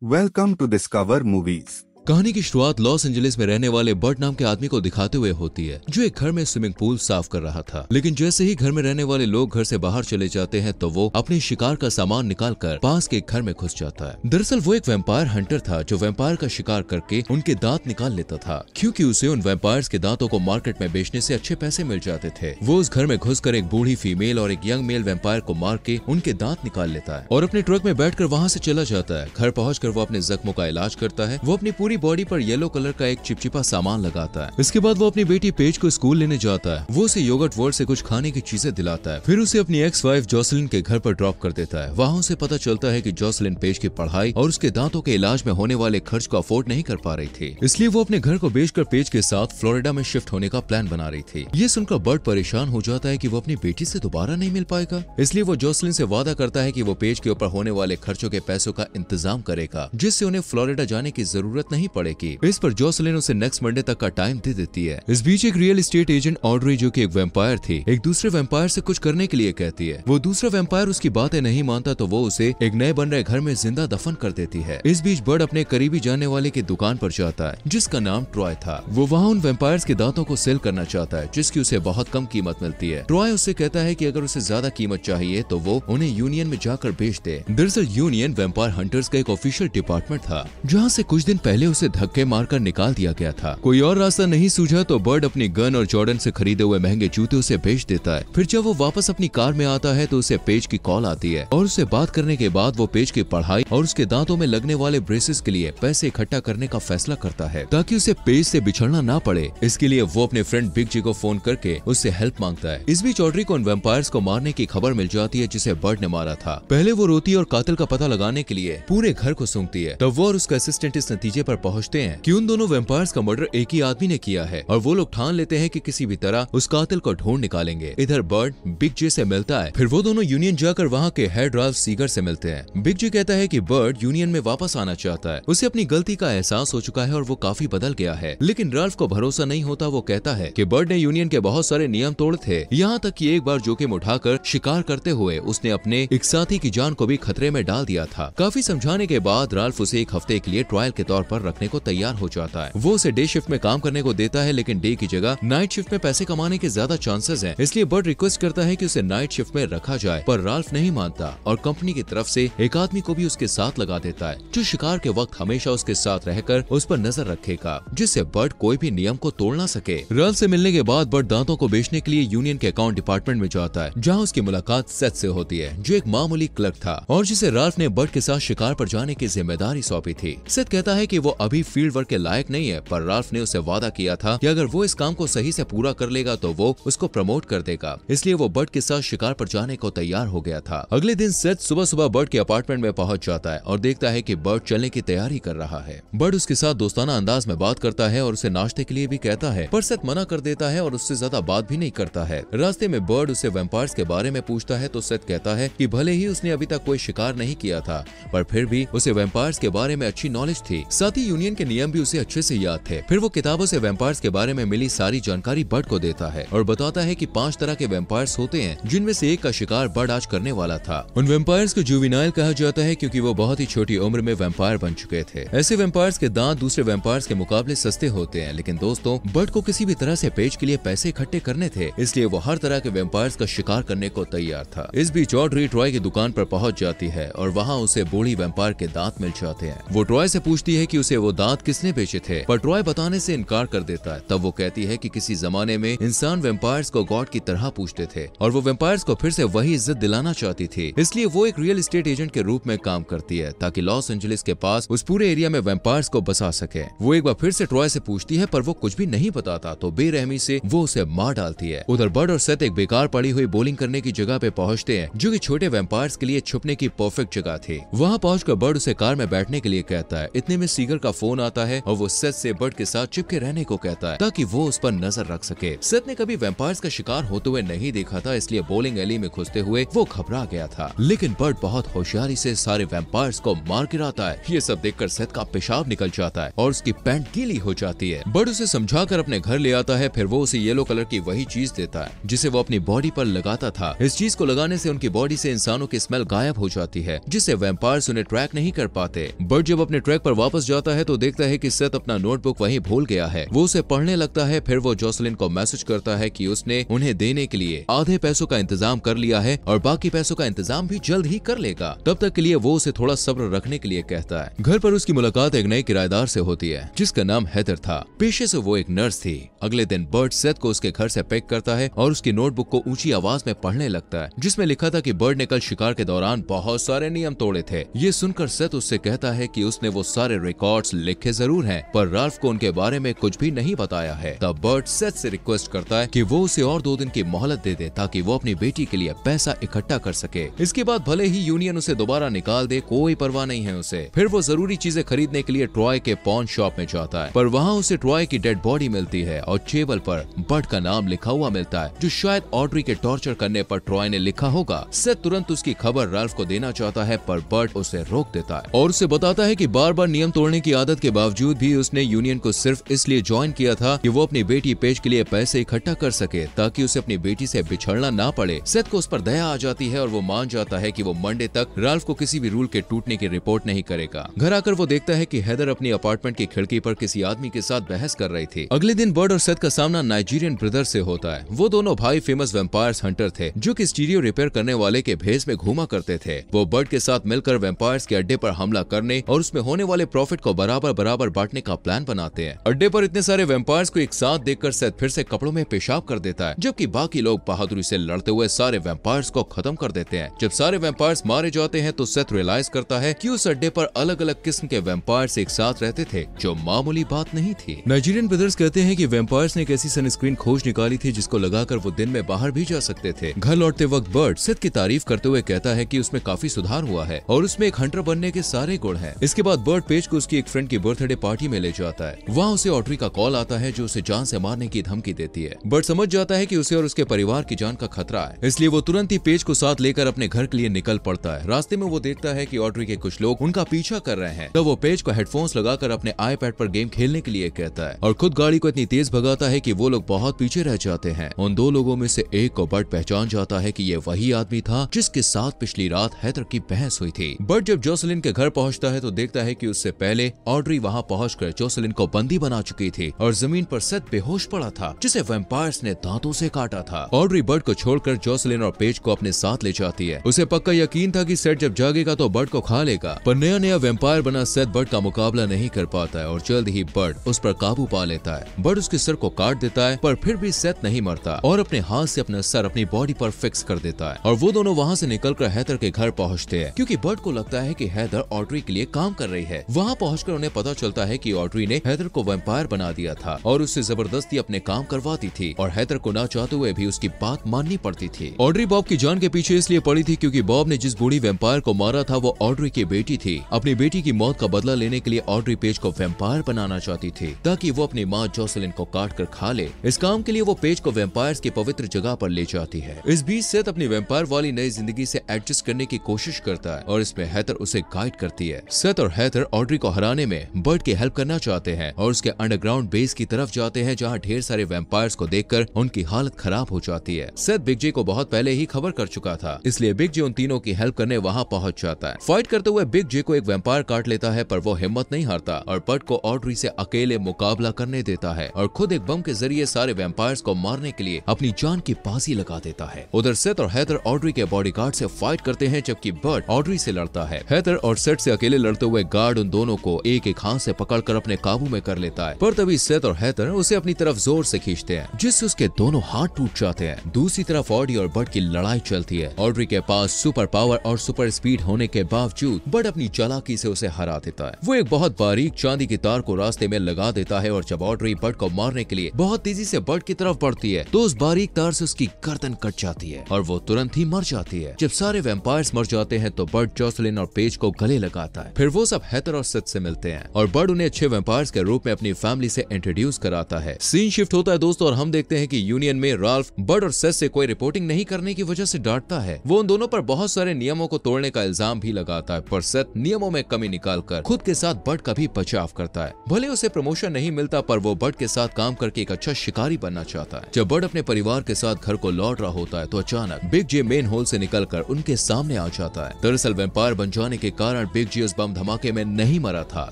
Welcome to Discover Movies। कहानी की शुरुआत लॉस एंजलिस में रहने वाले बर्ट नाम के आदमी को दिखाते हुए होती है, जो एक घर में स्विमिंग पूल साफ कर रहा था। लेकिन जैसे ही घर में रहने वाले लोग घर से बाहर चले जाते हैं तो वो अपने शिकार का सामान निकालकर पास के एक घर में घुस जाता है। दरअसल वो एक वैम्पायर हंटर था जो वैम्पायर का शिकार करके उनके दांत निकाल लेता था, क्योंकि उसे उन वैम्पायर्स के दांतों को मार्केट में बेचने से अच्छे पैसे मिल जाते थे। वो उस घर में घुसकर एक बूढ़ी फीमेल और एक यंग मेल वैम्पायर को मार के उनके दांत निकाल लेता है और अपने ट्रक में बैठकर वहाँ से चला जाता है। घर पहुंचकर वो अपने जख्मों का इलाज करता है। वो अपनी पूरी बॉडी पर येलो कलर का एक चिपचिपा सामान लगाता है। इसके बाद वो अपनी बेटी पेज को स्कूल लेने जाता है। वो उसे योगर्ट वर्ल्ड से कुछ खाने की चीजें दिलाता है। फिर उसे अपनी एक्स वाइफ जॉसलिन के घर पर ड्रॉप कर देता है। वहाँ उसे पता चलता है कि जॉसलिन पेज की पढ़ाई और उसके दांतों के इलाज में होने वाले खर्च को अफोर्ड नहीं कर पा रही थी, इसलिए वो अपने घर को बेचकर पेज के साथ फ्लोरिडा में शिफ्ट होने का प्लान बना रही थी। ये सुनकर बर्ट परेशान हो जाता है कि वो अपनी बेटी से दोबारा नहीं मिल पाएगा, इसलिए वो जॉसलिन से वादा करता है कि वो पेज के ऊपर होने वाले खर्चों के पैसों का इंतजाम करेगा, जिससे उन्हें फ्लोरिडा जाने की जरूरत नहीं पड़ेगी। इस पर जॉसलिन उसे नेक्स्ट मंडे तक का टाइम दे देती है। इस बीच एक रियल एस्टेट एजेंट ऑड्री, जो कि एक वैम्पायर थी, एक दूसरे वैम्पायर से कुछ करने के लिए कहती है। वो दूसरा वैम्पायर उसकी बातें नहीं मानता तो वो उसे एक नए बन रहे घर में जिंदा दफन कर देती है। इस बीच बर्ड अपने करीबी जानने वाले की दुकान पर जाता है, जिसका नाम ट्रॉय था। वो वहाँ उन वैम्पायर्स के दांतों को सेल करना चाहता है, जिसकी उसे बहुत कम कीमत मिलती है। ट्रॉय उससे कहता है कि अगर उसे ज्यादा कीमत चाहिए तो वो उन्हें यूनियन में जाकर बेच दे। दरअसल यूनियन वैम्पायर हंटर्स का एक ऑफिशियल डिपार्टमेंट था, जहाँ से कुछ दिन पहले उसे धक्के मारकर निकाल दिया गया था। कोई और रास्ता नहीं सूझा तो बर्ड अपनी गन और जॉर्डन से खरीदे हुए महंगे जूते उसे बेच देता है। फिर जब वो वापस अपनी कार में आता है तो उसे पेज की कॉल आती है और उससे बात करने के बाद वो पेज की पढ़ाई और उसके दांतों में लगने वाले ब्रेसेस के लिए पैसे इकट्ठा करने का फैसला करता है, ताकि उसे पेज से बिछड़ना ना पड़े। इसके लिए वो अपने फ्रेंड बिग जी को फोन करके उससे हेल्प मांगता है। इस बीच ऑड्री को उन वैम्पायर्स को मारने की खबर मिल जाती है जिसे बर्ड ने मारा था। पहले वो रोती है और कातिल का पता लगाने के लिए पूरे घर को सूंघती है। तब वो और उसका असिस्टेंट इस नतीजे पर पहुंचते हैं कि उन दोनों वैम्पायर्स का मर्डर एक ही आदमी ने किया है और वो लोग ठान लेते हैं कि किसी भी तरह उस कातिल को ढूंढ निकालेंगे। इधर बर्ड बिग जे से मिलता है। फिर वो दोनों यूनियन जाकर वहाँ के हेड राल्फ सीगर से मिलते हैं। बिग जे कहता है कि बर्ड यूनियन में वापस आना चाहता है, उसे अपनी गलती का एहसास हो चुका है और वो काफी बदल गया है। लेकिन राल्फ को भरोसा नहीं होता। वो कहता है कि बर्ड ने यूनियन के बहुत सारे नियम तोड़े थे, यहाँ तक कि एक बार जोखिम उठाकर शिकार करते हुए उसने अपने एक साथी की जान को भी खतरे में डाल दिया था। काफी समझाने के बाद राल्फ उसे एक हफ्ते के लिए ट्रायल के तौर पर रखने को तैयार हो जाता है। वो उसे डे शिफ्ट में काम करने को देता है, लेकिन डे की जगह नाइट शिफ्ट में पैसे कमाने के ज्यादा चांसेस हैं, इसलिए बर्ड रिक्वेस्ट करता है कि उसे नाइट शिफ्ट में रखा जाए, पर राल्फ नहीं मानता और कंपनी की तरफ से एक आदमी को भी उसके साथ लगा देता है, जो शिकार के वक्त हमेशा उसके साथ रहकर उस पर नजर रखेगा, जिससे बर्ड कोई भी नियम को तोड़ ना सके। राल्फ से मिलने के बाद बर्ड दांतों को बेचने के लिए यूनियन के अकाउंट डिपार्टमेंट में जाता है, जहाँ उसकी मुलाकात सेथ से होती है, जो एक मामूली क्लर्क था और जिसे राल्फ ने बर्ड के साथ शिकार पर जाने की जिम्मेदारी सौंपी थी। सेथ कहता है कि वो अभी फील्ड वर्क के लायक नहीं है, पर राल्फ ने उसे वादा किया था कि अगर वो इस काम को सही से पूरा कर लेगा तो वो उसको प्रमोट कर देगा, इसलिए वो बर्ड के साथ शिकार पर जाने को तैयार हो गया था। अगले दिन सेथ सुबह सुबह बर्ड के अपार्टमेंट में पहुंच जाता है और देखता है कि बर्ड चलने की तैयारी कर रहा है। बर्ड उसके साथ दोस्ताना अंदाज में बात करता है और उसे नाश्ते के लिए भी कहता है, पर सेथ मना कर देता है और उससे ज्यादा बात भी नहीं करता है। रास्ते में बर्ड उसे वैम्पायर्स के बारे में पूछता है तो सेथ कहता है कि भले ही उसने अभी तक कोई शिकार नहीं किया था, पर फिर भी उसे वैम्पायर्स के बारे में अच्छी नॉलेज थी, साथ ही यूनियन के नियम भी उसे अच्छे से याद थे। फिर वो किताबों से वैम्पायर्स के बारे में मिली सारी जानकारी बर्ड को देता है और बताता है कि 5 तरह के वैम्पायर्स होते हैं, जिनमें से एक का शिकार बर्ड आज करने वाला था। उन वैम्पायर्स को जुवेनाइल कहा जाता है क्योंकि वो बहुत ही छोटी उम्र में वैम्पायर बन चुके थे। ऐसे वैम्पायर्स के दांत दूसरे वैम्पायर्स के मुकाबले सस्ते होते हैं, लेकिन दोस्तों बर्ड को किसी भी तरह से पेज के लिए पैसे इकट्ठे करने थे, इसलिए वो हर तरह के वैम्पायर्स का शिकार करने को तैयार था। इस बीच ऑड्री ट्रॉय की दुकान पर पहुंच जाती है और वहाँ उसे बूढ़ी वैम्पायर के दांत मिल जाते हैं। वो ट्रॉय से पूछती है कि उसे वो दांत किसने बेचे थे, पर ट्रॉय बताने से इनकार कर देता है। तब वो कहती है कि किसी जमाने में इंसान वैम्पायर्स को गॉड की तरह पूछते थे और वो वैम्पायर्स को फिर से वही इज्जत दिलाना चाहती थी, इसलिए वो एक रियल एस्टेट एजेंट के रूप में काम करती है, ताकि लॉस एंजलिस के पास उस पूरे एरिया में वैम्पायर्स को बसा सके। वो एक बार फिर से ट्रॉय से पूछती है, पर वो कुछ भी नहीं बताता, तो बेरहमी से वो उसे मार डालती है। उधर बर्ड और सेथ एक बेकार पड़ी हुई बोलिंग करने की जगह पे पहुंचते हैं, जो कि छोटे वैम्पायर्स के लिए छुपने की परफेक्ट जगह थी। वहाँ पहुंचकर बर्ड उसे कार में बैठने के लिए कहता है। इतने में सीगर का फोन आता है और वो सेथ से बर्ट के साथ चिपके रहने को कहता है ताकि वो उस पर नजर रख सके। सेथ ने कभी वैम्पायर्स का शिकार होते हुए नहीं देखा था, इसलिए बोलिंग एली में घुसते हुए वो घबरा गया था। लेकिन बर्ट बहुत होशियारी से सारे वैम्पायर्स को मार गिराता है। ये सब देखकर सेथ का पेशाब निकल जाता है और उसकी पैंट गीली हो जाती है। बर्ट उसे समझाकर अपने घर ले आता है। फिर वो उसे येलो कलर की वही चीज देता है जिसे वो अपनी बॉडी पर लगाता था। इस चीज को लगाने से उनकी बॉडी से इंसानों की स्मेल गायब हो जाती है, जिससे वैम्पायर्स उन्हें ट्रैक नहीं कर पाते। बर्ट जब अपने ट्रैक पर वापस जाता है तो देखता है कि सेथ अपना नोटबुक वहीं भूल गया है। वो उसे पढ़ने लगता है। फिर वो जोसेलिन को मैसेज करता है कि उसने उन्हें देने के लिए आधे पैसों का इंतजाम कर लिया है और बाकी पैसों का इंतजाम भी जल्द ही कर लेगा। तब तक के लिए वो उसे थोड़ा सब्र रखने के लिए कहता है। घर पर उसकी मुलाकात एक नए किराएदार से होती है जिसका नाम हेदर था। पेशे से वो एक नर्स थी। अगले दिन बर्ट सेथ को उसके घर से पिक करता है और उसकी नोटबुक को ऊंची आवाज में पढ़ने लगता है, जिसमें लिखा था कि बर्ट ने कल शिकार के दौरान बहुत सारे नियम तोड़े थे। ये सुनकर सेथ उससे कहता है कि उसने वो सारे रिकॉर्ड्स लिखे जरूर हैं, पर राल्फ को उनके बारे में कुछ भी नहीं बताया है। तब बर्ट सेथ से रिक्वेस्ट करता है कि वो उसे और 2 दिन की मोहलत दे दे ताकि वो अपनी बेटी के लिए पैसा इकट्ठा कर सके। इसके बाद भले ही यूनियन उसे दोबारा निकाल दे, कोई परवाह नहीं है उसे। फिर वो जरूरी चीजें खरीदने के लिए ट्रॉय के पॉन शॉप में जाता है, पर वहाँ उसे ट्रॉय की डेड बॉडी मिलती है और टेबल पर बर्ट का नाम लिखा हुआ मिलता है, जो शायद ऑड्री के टॉर्चर करने पर ट्रॉय ने लिखा होगा। सेथ तुरंत उसकी खबर राल्फ को देना चाहता है, पर बर्ट उसे रोक देता है और उसे बताता है कि बार बार नियम तोड़ने की आदत के बावजूद भी उसने यूनियन को सिर्फ इसलिए ज्वाइन किया था कि वो अपनी बेटी पेज के लिए पैसे इकट्ठा कर सके ताकि उसे अपनी बेटी से बिछड़ना ना पड़े। सेथ को उस पर दया आ जाती है और वो मान जाता है कि वो मंडे तक राल्फ को किसी भी रूल के टूटने की रिपोर्ट नहीं करेगा। घर आकर वो देखता है कि हेदर अपनी अपार्टमेंट की खिड़की पर किसी आदमी के साथ बहस कर रही थी। अगले दिन बर्ट और सेथ का सामना नाइजीरियन ब्रदर से होता है। वो दोनों भाई फेमस वैम्पायर्स हंटर थे जो कि स्टीरियो रिपेयर करने वाले के भेस में घूमा करते थे। वो बर्ट के साथ मिलकर वैम्पायर्स के अड्डे पर हमला करने और उसमें होने वाले प्रॉफिट को बराबर बराबर बांटने का प्लान बनाते हैं। अड्डे पर इतने सारे वैम्पायर्स को एक साथ देखकर सेथ फिर से कपड़ों में पेशाब कर देता है, जबकि बाकी लोग बहादुरी से लड़ते हुए सारे वैम्पायर्स को खत्म कर देते हैं। जब सारे वैम्पायर्स मारे जाते हैं तो सेथ रियलाइज करता है कि उस अड्डे पर अलग अलग किस्म के वैम्पायर्स एक साथ रहते थे, जो मामूली बात नहीं थी। नाइजीरियन ब्रदर्स कहते हैं कि वैम्पायर्स ने एक ऐसी सनस्क्रीन खोज निकाली थी जिसको लगाकर वो दिन में बाहर भी जा सकते थे। घर लौटते वक्त बर्ट सेथ की तारीफ करते हुए कहता है कि उसमें काफी सुधार हुआ है और उसमें एक हंटर बनने के सारे गुण हैं। इसके बाद बर्ट पेज को उसकी एक फ्रेंड की बर्थडे पार्टी में ले जाता है। वहाँ उसे ऑड्री का कॉल आता है जो उसे जान से मारने की धमकी देती है। बर्ट समझ जाता है कि उसे और उसके परिवार की जान का खतरा है, इसलिए वो तुरंत ही पेज को साथ लेकर अपने घर के लिए निकल पड़ता है। रास्ते में वो देखता है कि ऑड्री के कुछ लोग उनका पीछा कर रहे हैं, तो वो पेज को हेडफोन्स लगाकर अपने आईपैड पर गेम खेलने के लिए कहता है और खुद गाड़ी को इतनी तेज भगाता है कि वो लोग बहुत पीछे रह जाते हैं। उन 2 लोगों में से एक को बर्ट पहचान जाता है कि ये वही आदमी था जिसके साथ पिछली रात हेदर की बहस हुई थी। बर्ट जब जोसेलिन के घर पहुंचता है तो देखता है कि उससे पहले ऑड्री वहां पहुंचकर जोसेलिन को बंदी बना चुकी थी और जमीन पर सेथ बेहोश पड़ा था, जिसे वैम्पायर्स ने दांतों से काटा था। ऑड्री बर्ट को छोड़कर जोसेलिन और पेज को अपने साथ ले जाती है। उसे पक्का यकीन था कि सेथ जब जागेगा तो बर्ट को खा लेगा, पर नया नया वैम्पायर बना सेथ बर्ट का मुकाबला नहीं कर पाता है और जल्द ही बर्ट उस पर काबू पा लेता है। बर्ट उसके सर को काट देता है, पर फिर भी सेथ नहीं मरता और अपने हाथ से अपना सर अपनी बॉडी पर फिक्स कर देता है और वो दोनों वहाँ से निकलकर हेदर के घर पहुँचते हैं, क्योंकि बर्ट को लगता है कि हेदर ऑड्री के लिए काम कर रही है। वहाँ पहुँचकर उन्हें पता चलता है कि ऑड्री ने हेदर को वैम्पायर बना दिया था और उससे जबरदस्ती अपने काम करवाती थी और हेदर को ना चाहते हुए भी उसकी बात माननी पड़ती थी। ऑड्री बॉब की जान के पीछे इसलिए पड़ी थी क्योंकि बॉब ने जिस बूढ़ी वैम्पायर को मारा था वो ऑड्री की बेटी थी। अपनी बेटी की मौत का बदला लेने के लिए ऑड्री पेज को वैम्पायर बनाना चाहती थी ताकि वो अपनी माँ जोसेलिन को काट कर खा ले। इस काम के लिए वो पेज को वैम्पायर्स की पवित्र जगह पर ले जाती है। इस बीच सेथ अपनी वैम्पायर वाली नई जिंदगी से एडजस्ट करने की कोशिश करता है और इसमें हेदर उसे गाइड करती है। सेथ और हेदर ऑड्री को हराने में बर्ट की हेल्प करना चाहते हैं और उसके अंडरग्राउंड बेस की तरफ जाते हैं, जहाँ ढेर सारे वैम्पायर्स को देखकर उनकी हालत खराब हो जाती है। सेथ बिग जे को बहुत पहले ही खबर कर चुका था, इसलिए बिग जे उन तीनों की हेल्प करने वहाँ पहुँच जाता है। फाइट करते हुए बिग जे को एक वैम्पायर काट लेता है, पर वो हिम्मत नहीं हारता और बर्ट को ऑड्री से अकेले मुकाबला करने देता है और खुद एक बम के जरिए सारे वैम्पायर्स को मारने के लिए अपनी जान की बाजी लगा देता है। उधर सेथ और हेदर ऑड्री के बॉडीगार्ड से फाइट करते हैं, जबकि बर्ट ऑड्री से लड़ता है। हेदर और सेथ से अकेले लड़ते हुए गार्ड उन दोनों को एक एक हाथ से पकड़कर अपने काबू में कर लेता है, पर तभी सेथ और हेदर उसे अपनी तरफ जोर से खींचते हैं, जिससे उसके दोनों हाथ टूट जाते हैं। दूसरी तरफ ऑड्री और बर्ट की लड़ाई चलती है। ऑड्री के पास सुपर पावर और सुपर स्पीड होने के बावजूद बर्ट अपनी चालाकी से उसे हरा देता है। वो एक बहुत बारीक चांदी की तार को रास्ते में लगा देता है और जब ऑड्री बर्ट को मारने के लिए बहुत तेजी से बर्ट की तरफ बढ़ती है तो उस बारीक तार से उसकी गर्दन कट जाती है और वो तुरंत ही मर जाती है। जब सारे वैम्पायर्स मर जाते हैं तो बर्ट जोसेलिन और पेज को गले लगाता है। फिर वो सब हेदर और सेथ से मिलते मिलते हैं और बर्ड उन्हें अच्छे वैम्पायर्स के रूप में अपनी फैमिली से इंट्रोड्यूस कराता है। सीन शिफ्ट होता है दोस्तों और हम देखते हैं कि यूनियन में राल्फ बर्ड और सेथ से कोई रिपोर्टिंग नहीं करने की वजह से डांटता है। वो उन दोनों पर बहुत सारे नियमों को तोड़ने का इल्जाम भी लगाता है, पर सेथ नियमों में कमी निकालकर खुद के साथ बर्ड का भी बचाव करता है। भले उसे प्रमोशन नहीं मिलता, पर वो बर्ड के साथ काम करके एक अच्छा शिकारी बनना चाहता है। जब बर्ड अपने परिवार के साथ घर को लौट रहा होता है तो अचानक बिग जे मेन होल से निकलकर उनके सामने आ जाता है। दरअसल वैम्पायर बन जाने के कारण बिग जे उस बम धमाके में नहीं मरा था,